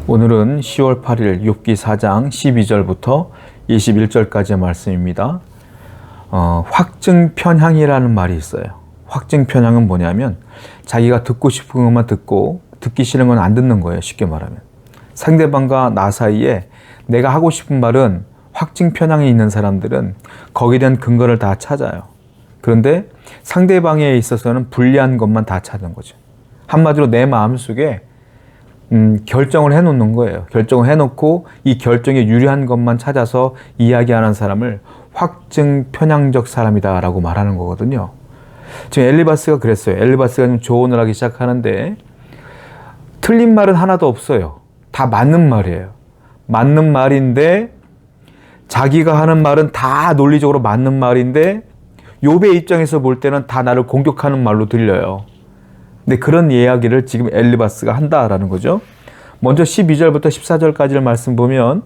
오늘은 10월 8일 욥기 4장 12절부터 21절까지의 말씀입니다. 확증편향이라는 말이 있어요. 확증편향은 뭐냐면 자기가 듣고 싶은 것만 듣고 듣기 싫은 건 안 듣는 거예요. 쉽게 말하면. 상대방과 나 사이에 내가 하고 싶은 말은 확증편향이 있는 사람들은 거기에 대한 근거를 다 찾아요. 그런데 상대방에 있어서는 불리한 것만 다 찾는 거죠. 한마디로 내 마음속에 결정을 해놓는 거예요. 결정을 해놓고 이 결정에 유리한 것만 찾아서 이야기하는 사람을 확증 편향적 사람이다 라고 말하는 거거든요. 지금 엘리바스가 그랬어요. 엘리바스가 좀 조언을 하기 시작하는데 틀린 말은 하나도 없어요. 다 맞는 말이에요. 맞는 말인데 자기가 하는 말은 다 논리적으로 맞는 말인데 욥의 입장에서 볼 때는 다 나를 공격하는 말로 들려요. 근데 그런 이야기를 지금 엘리바스가 한다라는 거죠. 먼저 12절부터 14절까지를 말씀 보면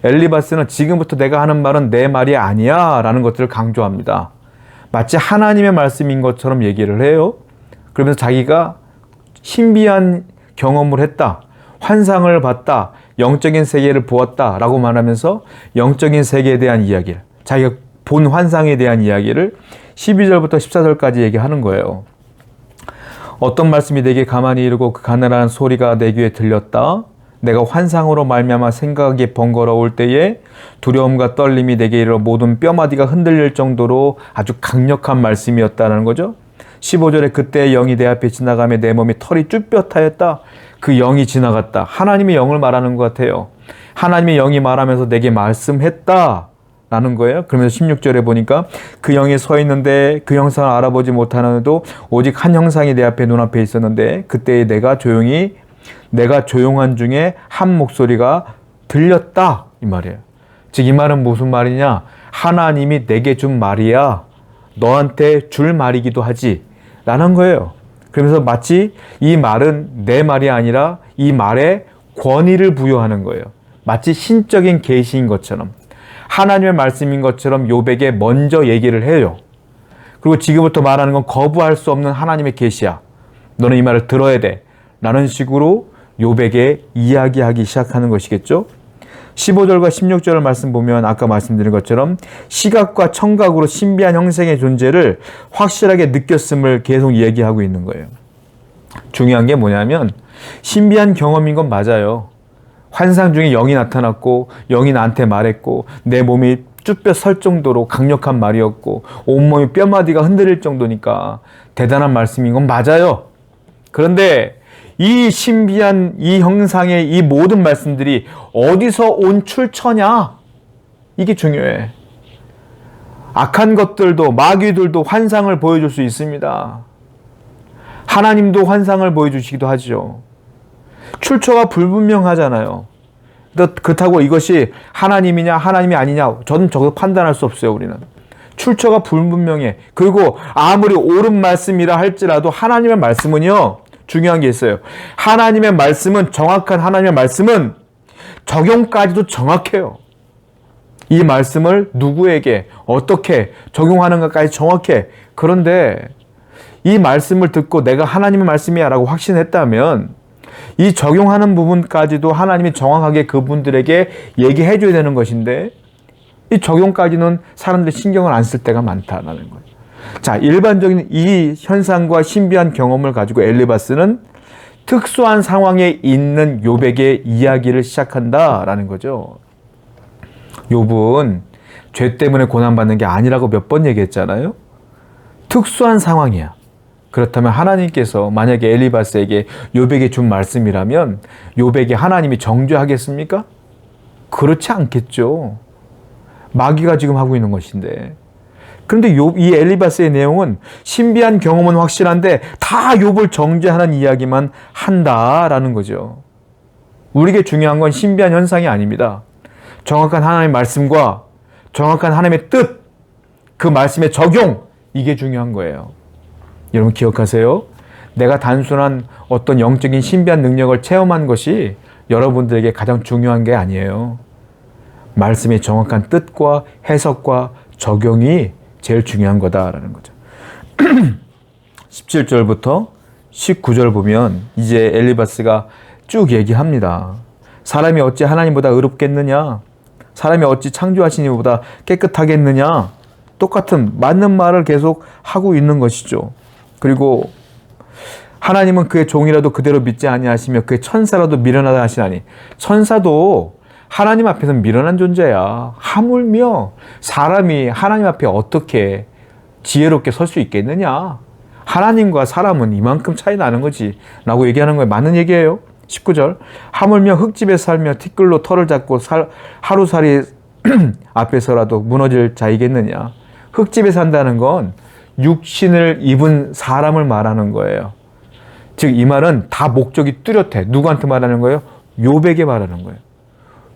엘리바스는 지금부터 내가 하는 말은 내 말이 아니야 라는 것들을 강조합니다. 마치 하나님의 말씀인 것처럼 얘기를 해요. 그러면서 자기가 신비한 경험을 했다. 환상을 봤다. 영적인 세계를 보았다 라고 말하면서 영적인 세계에 대한 이야기를, 자기가 본 환상에 대한 이야기를 12절부터 14절까지 얘기하는 거예요. 어떤 말씀이 내게 가만히 이르고 그 가난한 소리가 내 귀에 들렸다. 내가 환상으로 말미암아 생각이 번거로울 때에 두려움과 떨림이 내게 이르러 모든 뼈마디가 흔들릴 정도로 아주 강력한 말씀이었다는 거죠. 15절에 그때 영이 내 앞에 지나가며 내 몸이 털이 쭈뼛하였다. 그 영이 지나갔다. 하나님의 영을 말하는 것 같아요. 하나님의 영이 말하면서 내게 말씀했다 라는 거예요. 그러면서 16절에 보니까 그 영이 서 있는데 그 형상을 알아보지 못하는데도 오직 한 형상이 내 앞에 눈앞에 있었는데 그때 내가 조용한 중에 한 목소리가 들렸다 이 말이에요. 즉 이 말은 무슨 말이냐? 하나님이 내게 준 말이야. 너한테 줄 말이기도 하지 라는 거예요. 그러면서 마치 이 말은 내 말이 아니라 이 말에 권위를 부여하는 거예요. 마치 신적인 계시인 것처럼, 하나님의 말씀인 것처럼 욥에게 먼저 얘기를 해요. 그리고 지금부터 말하는 건 거부할 수 없는 하나님의 계시야. 너는 이 말을 들어야 돼. 라는 식으로 욥에게 이야기하기 시작하는 것이겠죠. 15절과 16절을 말씀 보면 아까 말씀드린 것처럼 시각과 청각으로 신비한 형상의 존재를 확실하게 느꼈음을 계속 얘기하고 있는 거예요. 중요한 게 뭐냐면 신비한 경험인 건 맞아요. 환상 중에 영이 나타났고 영이 나한테 말했고 내 몸이 쭈뼛 설 정도로 강력한 말이었고 온몸이 뼈마디가 흔들릴 정도니까 대단한 말씀인 건 맞아요. 그런데 이 신비한 이 형상의 이 모든 말씀들이 어디서 온 출처냐? 이게 중요해. 악한 것들도 마귀들도 환상을 보여줄 수 있습니다. 하나님도 환상을 보여주시기도 하죠. 출처가 불분명하잖아요. 그렇다고 이것이 하나님이냐 하나님이 아니냐 저는 저거 판단할 수 없어요. 우리는 출처가 불분명해. 그리고 아무리 옳은 말씀이라 할지라도 하나님의 말씀은요, 중요한 게 있어요. 하나님의 말씀은, 정확한 하나님의 말씀은 적용까지도 정확해요. 이 말씀을 누구에게 어떻게 적용하는가까지 정확해. 그런데 이 말씀을 듣고 내가 하나님의 말씀이야 라고 확신했다면 이 적용하는 부분까지도 하나님이 정확하게 그분들에게 얘기해 줘야 되는 것인데 이 적용까지는 사람들이 신경을 안 쓸 때가 많다는 거예요. 자, 일반적인 이 현상과 신비한 경험을 가지고 엘리바스는 특수한 상황에 있는 욥에게 이야기를 시작한다라는 거죠. 욥은 죄 때문에 고난받는 게 아니라고 몇 번 얘기했잖아요. 특수한 상황이야. 그렇다면 하나님께서 만약에 엘리바스에게 욥에게 준 말씀이라면 욥에게 하나님이 정죄하겠습니까? 그렇지 않겠죠. 마귀가 지금 하고 있는 것인데. 그런데 이 엘리바스의 내용은 신비한 경험은 확실한데 다 욥을 정죄하는 이야기만 한다라는 거죠. 우리에게 중요한 건 신비한 현상이 아닙니다. 정확한 하나님의 말씀과 정확한 하나님의 뜻, 그 말씀의 적용, 이게 중요한 거예요. 여러분 기억하세요. 내가 단순한 어떤 영적인 신비한 능력을 체험한 것이 여러분들에게 가장 중요한 게 아니에요. 말씀의 정확한 뜻과 해석과 적용이 제일 중요한 거다라는 거죠. 17절부터 19절 보면 이제 엘리바스가 쭉 얘기합니다. 사람이 어찌 하나님보다 의롭겠느냐? 사람이 어찌 창조하신 이보다 깨끗하겠느냐? 똑같은 맞는 말을 계속 하고 있는 것이죠. 그리고 하나님은 그의 종이라도 그대로 믿지 아니하시며 그의 천사라도 미련하다 하시나니, 천사도 하나님 앞에서 미련한 존재야. 하물며 사람이 하나님 앞에 어떻게 지혜롭게 설 수 있겠느냐? 하나님과 사람은 이만큼 차이 나는 거지 라고 얘기하는 거예요. 맞는 얘기예요. 19절, 하물며 흙집에 살며 티끌로 털을 잡고 하루살이 앞에서라도 무너질 자이겠느냐? 흙집에 산다는 건 육신을 입은 사람을 말하는 거예요. 즉 이 말은 다 목적이 뚜렷해. 누구한테 말하는 거예요? 욥에게 말하는 거예요.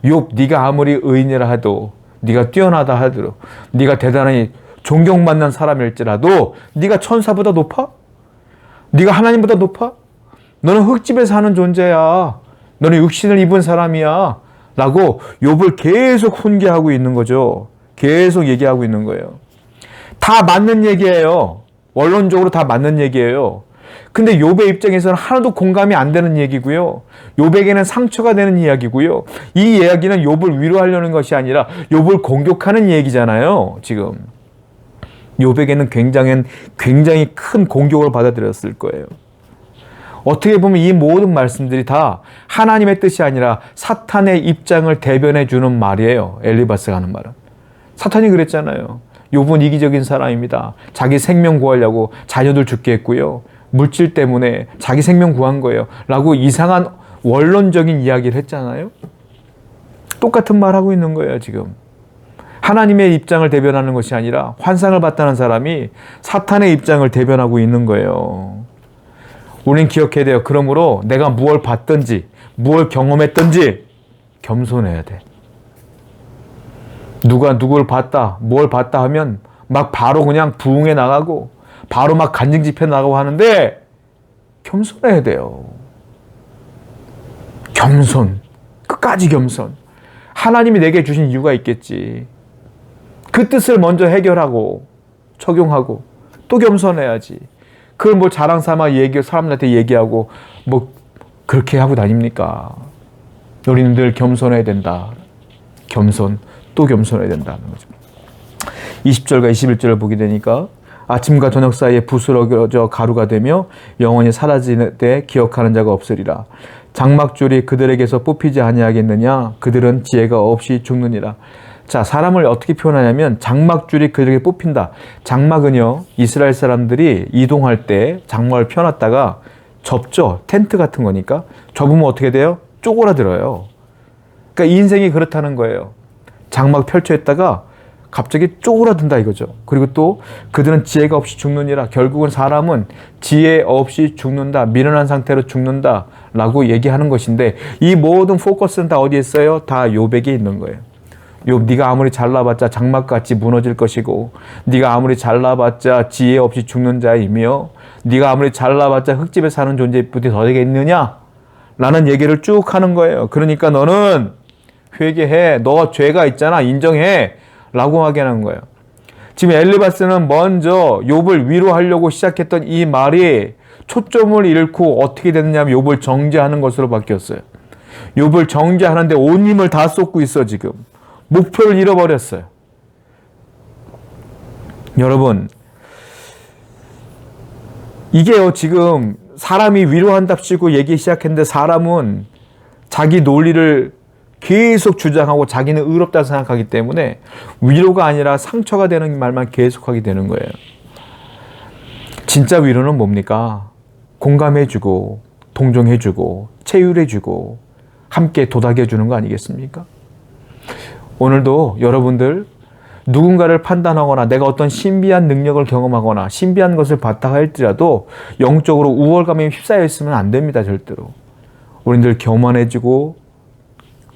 욥, 네가 아무리 의인이라 해도, 네가 뛰어나다 하더라도, 네가 대단히 존경받는 사람일지라도 네가 천사보다 높아? 네가 하나님보다 높아? 너는 흙집에 사는 존재야. 너는 육신을 입은 사람이야. 라고 욥을 계속 훈계하고 있는 거죠. 계속 얘기하고 있는 거예요. 다 맞는 얘기예요. 원론적으로 다 맞는 얘기예요. 근데 욥의 입장에서는 하나도 공감이 안 되는 얘기고요. 욥에게는 상처가 되는 이야기고요. 이 이야기는 욥을 위로하려는 것이 아니라 욥을 공격하는 얘기잖아요. 지금 욥에게는 굉장히 큰 공격을 받아들였을 거예요. 어떻게 보면 이 모든 말씀들이 다 하나님의 뜻이 아니라 사탄의 입장을 대변해 주는 말이에요. 엘리바스가 하는 말은. 사탄이 그랬잖아요. 욥은 이기적인 사람입니다. 자기 생명 구하려고 자녀들 죽게 했고요. 물질 때문에 자기 생명 구한 거예요. 라고 이상한 원론적인 이야기를 했잖아요. 똑같은 말 하고 있는 거예요, 지금. 하나님의 입장을 대변하는 것이 아니라 환상을 봤다는 사람이 사탄의 입장을 대변하고 있는 거예요. 우린 기억해야 돼요. 그러므로 내가 무엇을 봤든지, 무엇을 경험했든지 겸손해야 돼. 누가 누구를 봤다, 뭘 봤다 하면 막 바로 그냥 부흥해 나가고 바로 막 간증 집회 나가고 하는데 겸손해야 돼요. 겸손. 끝까지 겸손. 하나님이 내게 주신 이유가 있겠지. 그 뜻을 먼저 해결하고 적용하고 또 겸손해야지. 그걸 뭐 자랑 삼아 사람들한테 얘기하고 뭐 그렇게 하고 다닙니까? 우리는 늘 겸손해야 된다. 겸손, 또 겸손해야 된다는 거죠. 20절과 21절을 보게 되니까 아침과 저녁 사이에 부스러져 가루가 되며 영원히 사라지되 기억하는 자가 없으리라. 장막줄이 그들에게서 뽑히지 아니하겠느냐? 그들은 지혜가 없이 죽느니라. 자, 사람을 어떻게 표현하냐면 장막줄이 그들에게 뽑힌다. 장막은요, 이스라엘 사람들이 이동할 때 장막을 펴놨다가 접죠. 텐트 같은 거니까. 접으면 어떻게 돼요? 쪼그라들어요. 그러니까 인생이 그렇다는 거예요. 장막 펼쳐있다가 갑자기 쪼그라든다 이거죠. 그리고 또 그들은 지혜가 없이 죽느니라. 결국은 사람은 지혜 없이 죽는다. 미련한 상태로 죽는다. 라고 얘기하는 것인데 이 모든 포커스는 다 어디에 있어요? 다 욥에게 있는 거예요. 욥, 네가 아무리 잘나봤자 장막같이 무너질 것이고 네가 아무리 잘나봤자 지혜 없이 죽는 자이며 네가 아무리 잘나봤자 흙집에 사는 존재뿐이 더 되겠느냐? 라는 얘기를 쭉 하는 거예요. 그러니까 너는 회개해. 너 죄가 있잖아. 인정해. 라고 하게 하는 거예요. 지금 엘리바스는 먼저 욥을 위로하려고 시작했던 이 말이 초점을 잃고 어떻게 됐느냐면 욥을 정죄하는 것으로 바뀌었어요. 욥을 정죄하는데 온 힘을 다 쏟고 있어 지금. 목표를 잃어버렸어요. 여러분, 이게요 지금 사람이 위로한답시고 얘기 시작했는데 사람은 자기 논리를 계속 주장하고 자기는 의롭다 생각하기 때문에 위로가 아니라 상처가 되는 말만 계속하게 되는 거예요. 진짜 위로는 뭡니까? 공감해주고 동정해주고 체휼해주고 함께 도닥여주는 거 아니겠습니까? 오늘도 여러분들 누군가를 판단하거나 내가 어떤 신비한 능력을 경험하거나 신비한 것을 봤다 할지라도 영적으로 우월감에 휩싸여 있으면 안 됩니다. 절대로. 우리는 늘 교만해지고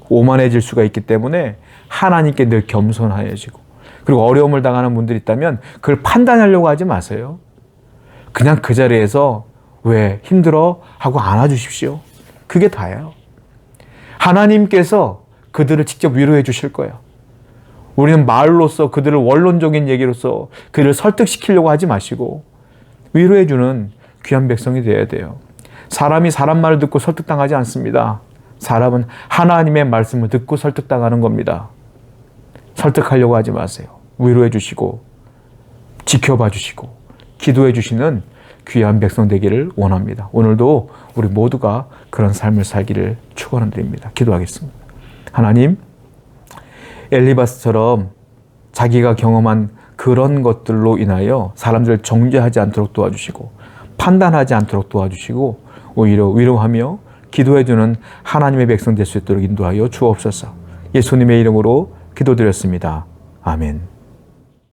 오만해질 수가 있기 때문에 하나님께 늘 겸손해지고 그리고 어려움을 당하는 분들이 있다면 그걸 판단하려고 하지 마세요. 그냥 그 자리에서 왜 힘들어? 하고 안아주십시오. 그게 다예요. 하나님께서 그들을 직접 위로해 주실 거예요. 우리는 말로써 그들을 원론적인 얘기로서 그들을 설득시키려고 하지 마시고 위로해 주는 귀한 백성이 되어야 돼요. 사람이 사람 말을 듣고 설득당하지 않습니다. 사람은 하나님의 말씀을 듣고 설득당하는 겁니다. 설득하려고 하지 마세요. 위로해 주시고 지켜봐 주시고 기도해 주시는 귀한 백성 되기를 원합니다. 오늘도 우리 모두가 그런 삶을 살기를 축원드립니다. 기도하겠습니다. 하나님, 엘리바스처럼 자기가 경험한 그런 것들로 인하여 사람들을 정죄하지 않도록 도와주시고 판단하지 않도록 도와주시고 오히려 위로하며 기도해주는 하나님의 백성 될 수 있도록 인도하여 주옵소서. 예수님의 이름으로 기도드렸습니다. 아멘.